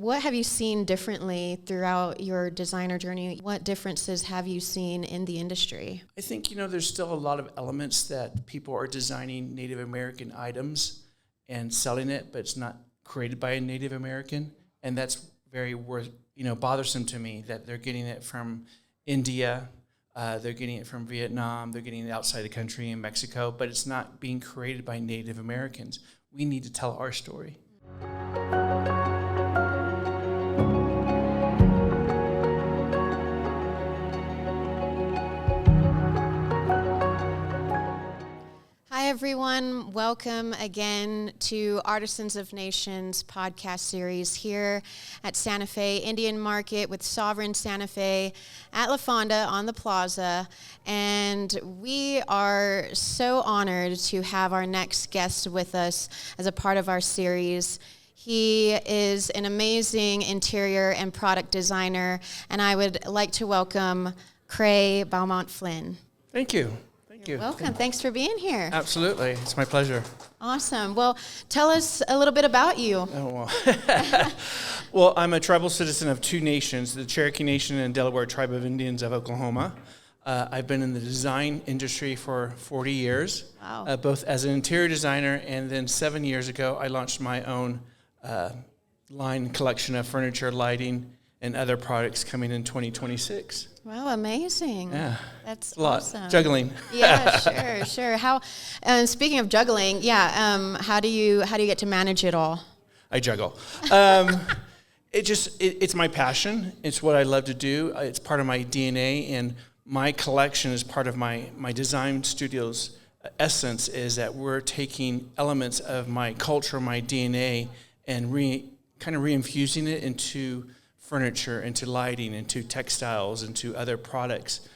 What have you seen differently throughout your designer journey? What differences have you seen in the industry? I think, there's still a lot of elements that people are designing Native American items and selling it, but it's not created by a Native American. And that's very bothersome to me that they're getting it from India, they're getting it from Vietnam, they're getting it outside the country in Mexico, but it's not being created by Native Americans. We need to tell our story. Hi, everyone. Welcome again to Artisans of Nations podcast series here at Santa Fe Indian Market with Sovereign Santa Fe at La Fonda on the plaza. And we are so honored to have our next guest with us as a part of our series. He is an amazing interior and product designer, and I would like to welcome Cray Bauxmont-Flynn. Thank you. You're welcome. Thanks for being here. Absolutely. It's my pleasure. Awesome. Well, tell us a little bit about you. Oh, well. Well, I'm a tribal citizen of two nations, the Cherokee Nation and Delaware Tribe of Indians of Oklahoma. I've been in the design industry for 40 years, Wow. Both as an interior designer, and then 7 years ago, I launched my own line collection of furniture, lighting, and other products coming in 2026. Wow, amazing. Yeah. That's a lot. awesome. Juggling. Yeah, sure. How? Speaking of juggling, how do you get to manage it all? I juggle. It's my passion. It's what I love to do. It's part of my DNA, and my collection is part of my design studio's essence. Is that we're taking elements of my culture, my DNA, and kind of reinfusing it into furniture, into lighting, into textiles, into other products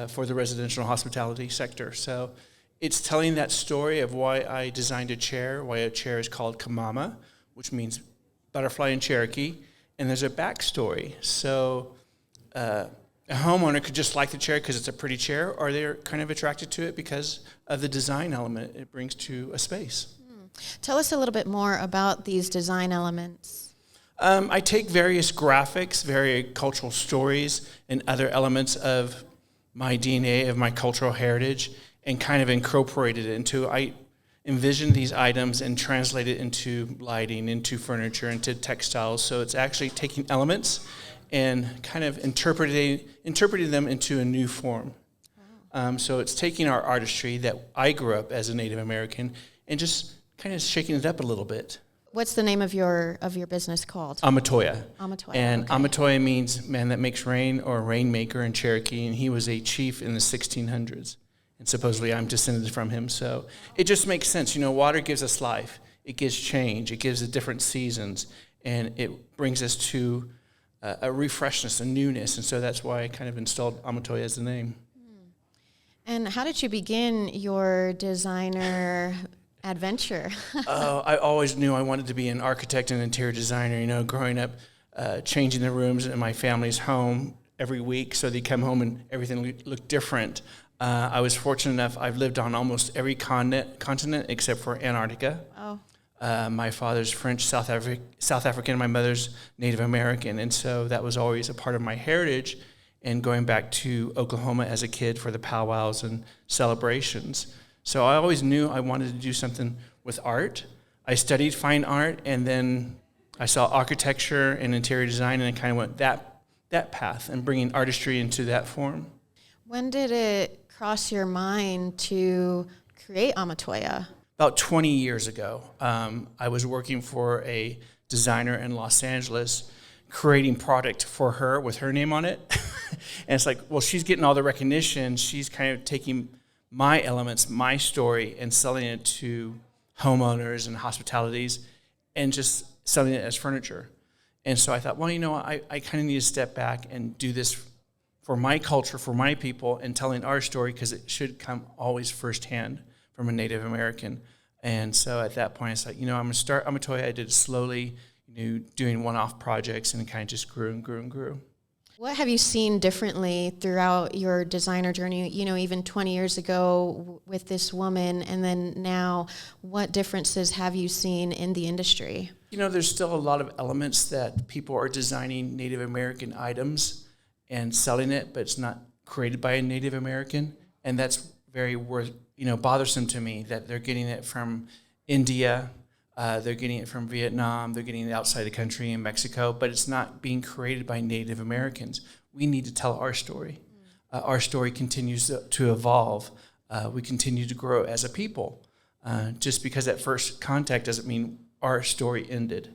for the residential hospitality sector. So it's telling that story of why I designed a chair, why a chair is called Kamama, which means butterfly in Cherokee, and there's a backstory. So a homeowner could just like the chair because it's a pretty chair, or they're kind of attracted to it because of the design element it brings to a space. Tell us a little bit more about these design elements. I take various graphics, various cultural stories, and other elements of my DNA, of my cultural heritage, and kind of incorporated it into, I envision these items and translate it into lighting, into furniture, into textiles. So it's actually taking elements and kind of interpreting them into a new form. Wow. So it's taking our artistry that I grew up as a Native American and just kind of shaking it up a little bit. What's the name of your business called? Amatoya. Amatoya. And okay. Amatoya means man that makes rain, or rainmaker in Cherokee, and he was a chief in the 1600s. And supposedly I'm descended from him, so it just makes sense. Water gives us life. It gives change. It gives it different seasons, and it brings us to a refreshness, a newness, and so that's why I kind of installed Amatoya as the name. And how did you begin your designer adventure? I always knew I wanted to be an architect and interior designer, growing up, changing the rooms in my family's home every week so they come home and everything looked different. I was fortunate enough, I've lived on almost every continent except for Antarctica. Oh. My father's French, South African, my mother's Native American, and so that was always a part of my heritage, and going back to Oklahoma as a kid for the powwows and celebrations. So I always knew I wanted to do something with art. I studied fine art, and then I saw architecture and interior design, and I kind of went that path and bringing artistry into that form. When did it cross your mind to create Amatoya? About 20 years ago. I was working for a designer in Los Angeles, creating product for her with her name on it. And it's like, well, she's getting all the recognition. She's kind of taking my elements, my story, and selling it to homeowners and hospitalities and just selling it as furniture. And so I thought, well, I kind of need to step back and do this for my culture, for my people, and telling our story, because it should come always firsthand from a Native American. And so at that point, I said, I'm going to start Amatoya. I did it slowly, doing one-off projects, and it kind of just grew and grew and grew. What have you seen differently throughout your designer journey, even 20 years ago with this woman, and then now, what differences have you seen in the industry? There's still a lot of elements that people are designing Native American items and selling it, but it's not created by a Native American. And that's very bothersome to me that they're getting it from India, they're getting it from Vietnam, they're getting it outside the country in Mexico, but it's not being created by Native Americans. We need to tell our story. Our story continues to evolve. We continue to grow as a people. Just because at first contact doesn't mean our story ended.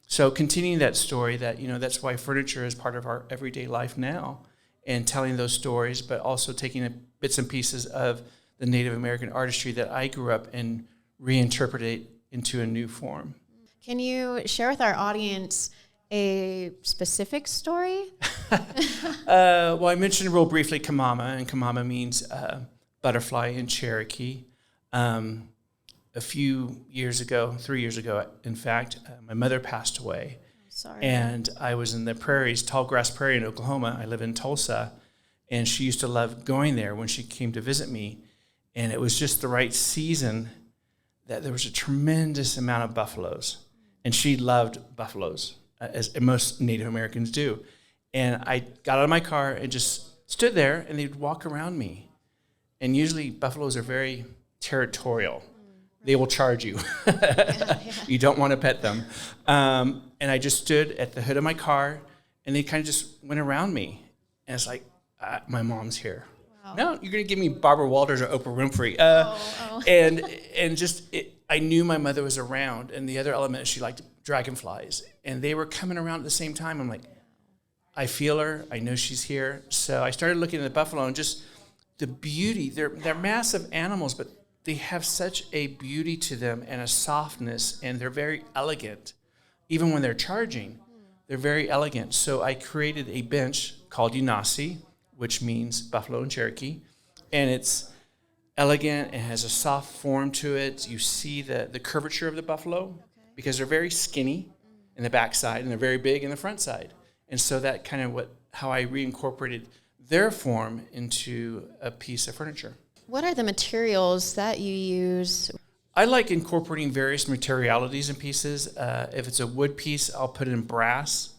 So continuing that story, that's why furniture is part of our everyday life now, and telling those stories, but also taking bits and pieces of the Native American artistry that I grew up and reinterpret it into a new form. Can you share with our audience a specific story? Well, I mentioned real briefly Kamama, and Kamama means butterfly in Cherokee. A few years ago, 3 years ago, in fact, my mother passed away. Sorry. And I was in the prairies, tall grass prairie in Oklahoma. I live in Tulsa. And she used to love going there when she came to visit me. And it was just the right season that there was a tremendous amount of buffaloes. And she loved buffaloes, as most Native Americans do. And I got out of my car and just stood there, and they'd walk around me. And usually buffaloes are very territorial. They will charge you. You don't want to pet them. And I just stood at the hood of my car, and they kind of just went around me. And it's like, my mom's here. Wow. No, you're going to give me Barbara Walters or Oprah Winfrey. And just, I knew my mother was around. And the other element is she liked dragonflies. And they were coming around at the same time. I'm like, I feel her. I know she's here. So I started looking at the buffalo and just the beauty. They're massive animals, but they have such a beauty to them and a softness, and they're very elegant. Even when they're charging, they're very elegant. So I created a bench called Unasi, which means buffalo in Cherokee, and it's elegant. It has a soft form to it. You see the curvature of the buffalo because they're very skinny in the backside, and they're very big in the front side. And so that kind of how I reincorporated their form into a piece of furniture. What are the materials that you use? I like incorporating various materialities in pieces. If it's a wood piece, I'll put it in brass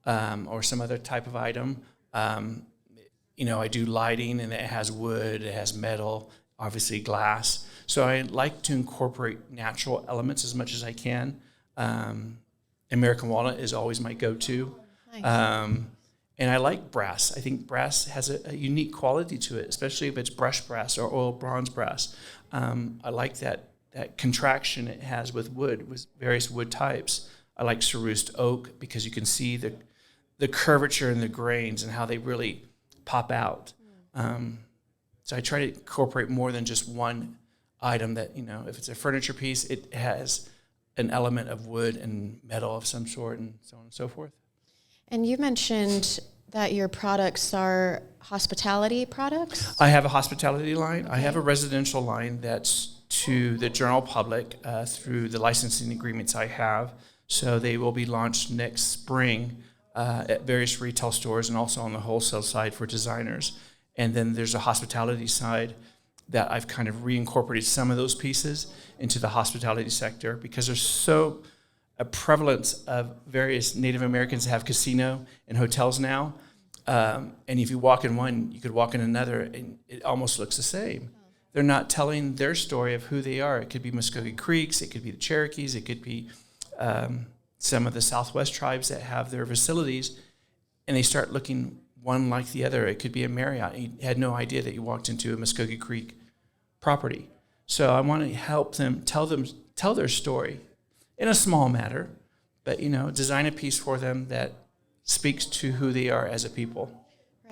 or some other type of item. I do lighting, and it has wood, it has metal, obviously glass. So I like to incorporate natural elements as much as I can. American walnut is always my go-to. Nice. And I like brass. I think brass has a unique quality to it, especially if it's brushed brass or oil bronze brass. I like that contraction it has with wood, with various wood types. I like cerused oak because you can see the curvature in the grains and how they really pop out. So I try to incorporate more than just one item that, if it's a furniture piece, it has an element of wood and metal of some sort and so on and so forth. And you mentioned that your products are hospitality products? I have a hospitality line. Okay. I have a residential line that's to the general public through the licensing agreements I have. So they will be launched next spring at various retail stores and also on the wholesale side for designers. And then there's a hospitality side that I've kind of reincorporated some of those pieces into the hospitality sector because there's so a prevalence of various Native Americans have casino and hotels now. And if you walk in one, you could walk in another, and it almost looks the same. They're not telling their story of who they are. It could be Muskogee Creeks, it could be the Cherokees, it could be some of the Southwest tribes that have their facilities, and they start looking one like the other. It could be a Marriott. You had no idea that you walked into a Muskogee Creek property. So I want to help them tell their story in a small matter, but design a piece for them that speaks to who they are as a people.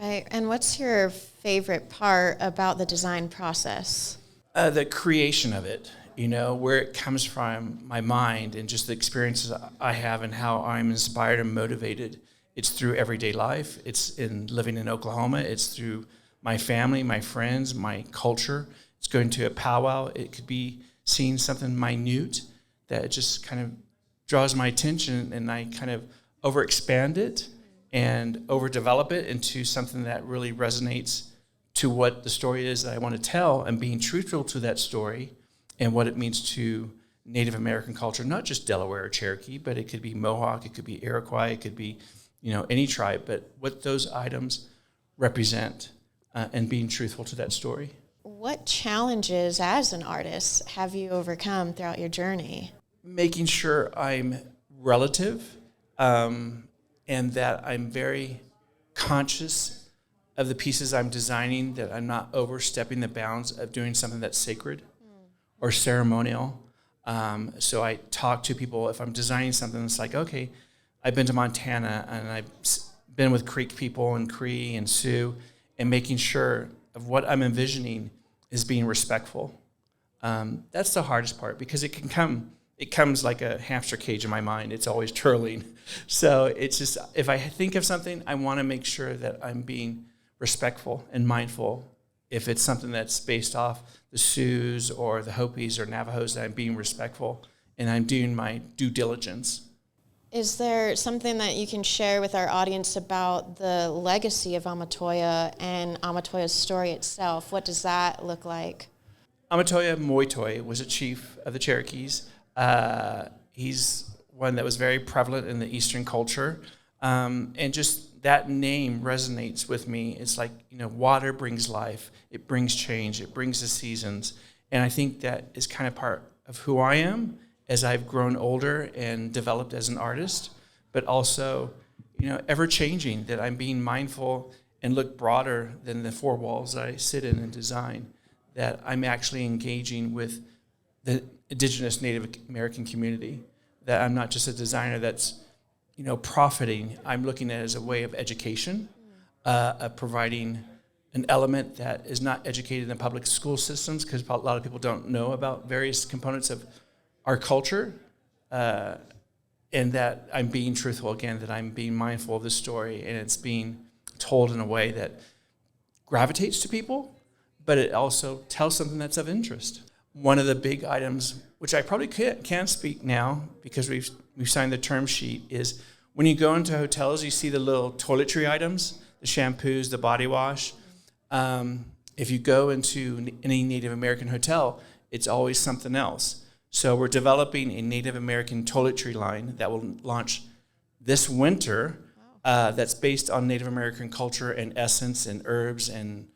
Right. And what's your favorite part about the design process? The creation of it, where it comes from my mind and just the experiences I have and how I'm inspired and motivated. It's through everyday life. It's in living in Oklahoma. It's through my family, my friends, my culture. It's going to a powwow. It could be seeing something minute that just kind of draws my attention, and I kind of overexpand it and overdevelop it into something that really resonates to what the story is that I want to tell, and being truthful to that story and what it means to Native American culture, not just Delaware or Cherokee, but it could be Mohawk, it could be Iroquois, it could be, any tribe, but what those items represent and being truthful to that story. What challenges as an artist have you overcome throughout your journey? Making sure I'm relative and that I'm very conscious of the pieces I'm designing, that I'm not overstepping the bounds of doing something that's sacred or ceremonial. So I talk to people if I'm designing something. It's like, okay, I've been to Montana and I've been with Creek people and Cree and Sioux, and making sure of what I'm envisioning is being respectful. That's the hardest part, because it comes like a hamster cage in my mind. It's always twirling. So it's just, if I think of something, I want to make sure that I'm being respectful and mindful. If it's something that's based off the Sioux or the Hopis or Navajos, that I'm being respectful and I'm doing my due diligence. Is there something that you can share with our audience about the legacy of Amatoya and Amatoya's story itself? What does that look like? Amatoya Moitoy was a chief of the Cherokees. He's one that was very prevalent in the Eastern culture. And just that name resonates with me. It's like, water brings life. It brings change. It brings the seasons. And I think that is kind of part of who I am as I've grown older and developed as an artist, but also, ever changing, that I'm being mindful and look broader than the four walls that I sit in and design, that I'm actually engaging with the Indigenous Native American community, that I'm not just a designer that's, profiting. I'm looking at it as a way of education, of providing an element that is not educated in the public school systems, because a lot of people don't know about various components of our culture, and that I'm being truthful again, that I'm being mindful of the story, and it's being told in a way that gravitates to people, but it also tells something that's of interest. One of the big items, which I probably can't speak now because we've signed the term sheet, is when you go into hotels, you see the little toiletry items, the shampoos, the body wash. If you go into any Native American hotel, it's always something else. So we're developing a Native American toiletry line that will launch this winter. Wow. That's based on Native American culture and essence and herbs and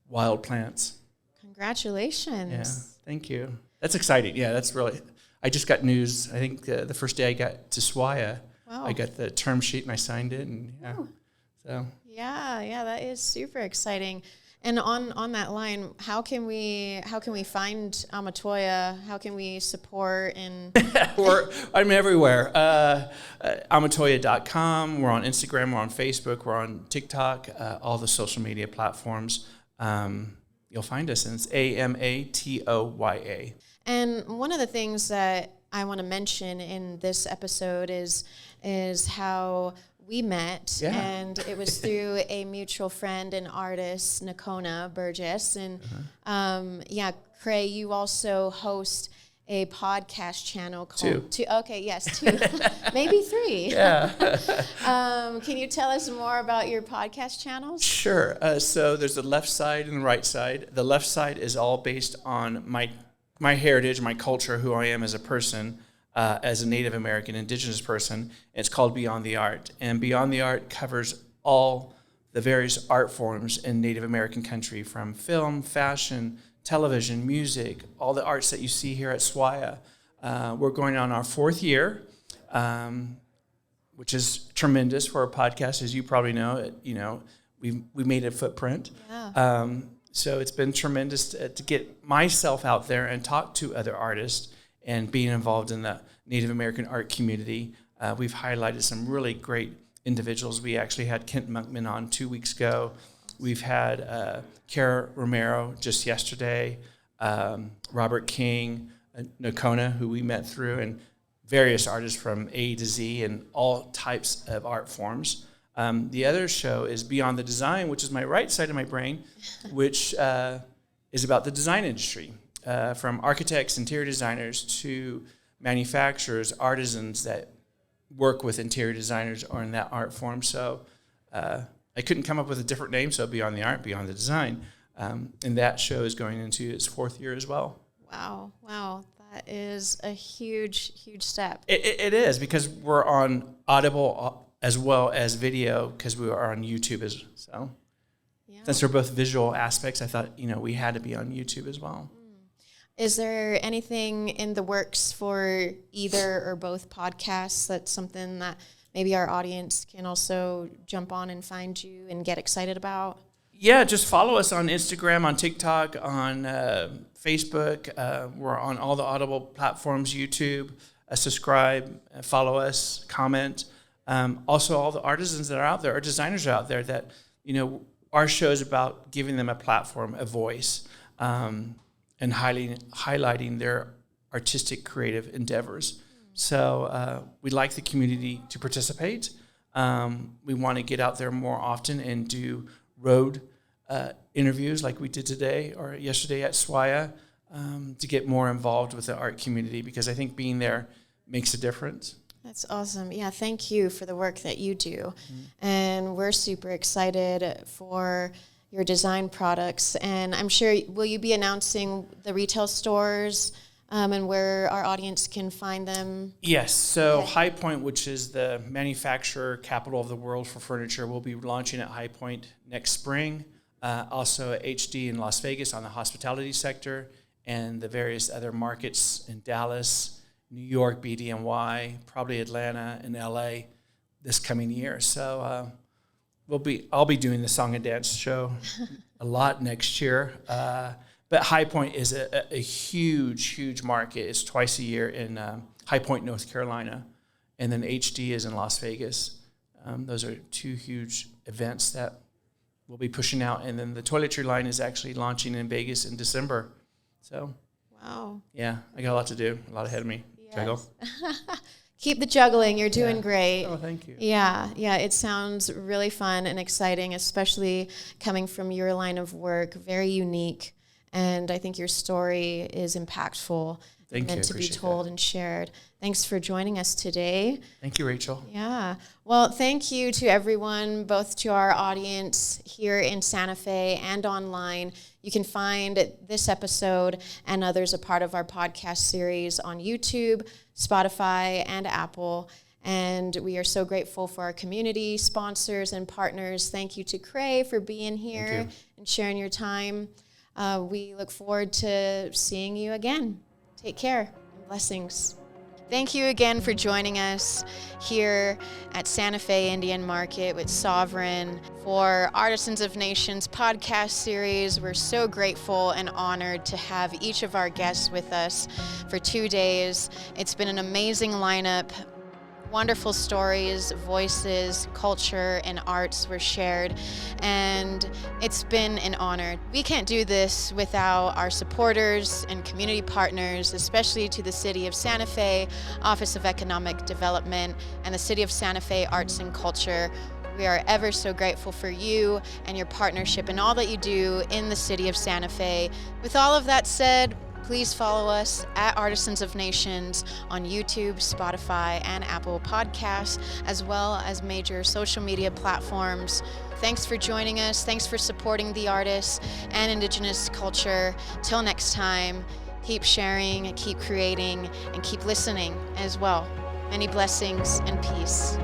wild plants. Congratulations. Yeah, thank you. That's exciting. Yeah, that's really, I just got news. I think the first day I got to SWAIA, wow. I got the term sheet and I signed it. And Yeah, that is super exciting. And on that line, how can we find Amatoya? How can we support and? I'm everywhere. Amatoya.com. We're on Instagram. We're on Facebook. We're on TikTok. All the social media platforms. You'll find us, and it's Amatoya. And one of the things that I want to mention in this episode is how we met, and it was through a mutual friend and artist, Nakona Burgess. And Cray, you also host a podcast channel called two. Maybe three. Yeah. Can you tell us more about your podcast channels? Sure. So there's the left side and the right side. The left side is all based on my heritage, my culture, who I am as a person. As a Native American, Indigenous person. It's called Beyond the Art. And Beyond the Art covers all the various art forms in Native American country, from film, fashion, television, music, all the arts that you see here at SWAIA. We're going on our 4th year, which is tremendous for a podcast, as you probably know. We made a footprint. Yeah. So it's been tremendous to get myself out there and talk to other artists and being involved in the Native American art community. We've highlighted some really great individuals. We actually had Kent Monkman on 2 weeks ago. We've had Kara Romero just yesterday, Robert King, Nakona, who we met through, and various artists from A to Z and all types of art forms. The other show is Beyond the Design, which is my right side of my brain, which is about the design industry. From architects, interior designers, to manufacturers, artisans that work with interior designers or in that art form. So I couldn't come up with a different name, so Beyond the Art, Beyond the Design. And that show is going into its 4th year as well. Wow. That is a huge, huge step. It is, because we're on Audible as well as video, because we are on YouTube so. Yeah. Since we're both visual aspects, I thought, we had to be on YouTube as well. Is there anything in the works for either or both podcasts that's something that maybe our audience can also jump on and find you and get excited about? Yeah, just follow us on Instagram, on TikTok, on Facebook. We're on all the Audible platforms, YouTube. Subscribe, follow us, comment. Also, all the artisans that are out there, our designers are out there that, our show is about giving them a platform, a voice, and highlighting their artistic, creative endeavors. So we'd like the community to participate. We want to get out there more often and do road interviews like we did today or yesterday at SWAIA, to get more involved with the art community, because I think being there makes a difference. That's awesome. Yeah, thank you for the work that you do. And we're super excited for your design products. And I'm sure, will you be announcing the retail stores and where our audience can find them? Yes. So okay. High Point, which is the manufacturer capital of the world for furniture, will be launching at High Point next spring. Also at HD in Las Vegas on the hospitality sector, and the various other markets in Dallas, New York, BDNY, probably Atlanta and LA this coming year. So I'll be doing the song and dance show a lot next year. But High Point is a huge, huge market. It's twice a year in High Point, North Carolina, and then HD is in Las Vegas. Those are two huge events that we'll be pushing out. And then the toiletry line is actually launching in Vegas in December. So, wow. Yeah, I got a lot to do, a lot ahead of me. Yes. Juggle. Keep the juggling. You're doing great. Oh, thank you. Yeah, it sounds really fun and exciting, especially coming from your line of work. Very unique, and I think your story is impactful. Meant to be told and shared. Thanks for joining us today. Thank you, Rachel. Yeah. Well, thank you to everyone, both to our audience here in Santa Fe and online. You can find this episode and others a part of our podcast series on YouTube, Spotify, and Apple. And we are so grateful for our community, sponsors, and partners. Thank you to Cray for being here and sharing your time. We look forward to seeing you again. Take care and blessings. Thank you again for joining us here at Santa Fe Indian Market with Sovereign for Artisans of Nations podcast series. We're so grateful and honored to have each of our guests with us for 2 days. It's been an amazing lineup. Wonderful stories, voices, culture, and arts were shared, and it's been an honor. We can't do this without our supporters and community partners, especially to the City of Santa Fe, Office of Economic Development, and the City of Santa Fe Arts and Culture. We are ever so grateful for you and your partnership and all that you do in the City of Santa Fe. With all of that said, please follow us at Artisans of Nations on YouTube, Spotify, and Apple Podcasts, as well as major social media platforms. Thanks for joining us. Thanks for supporting the artists and Indigenous culture. Till next time, keep sharing, keep creating, and keep listening as well. Many blessings and peace.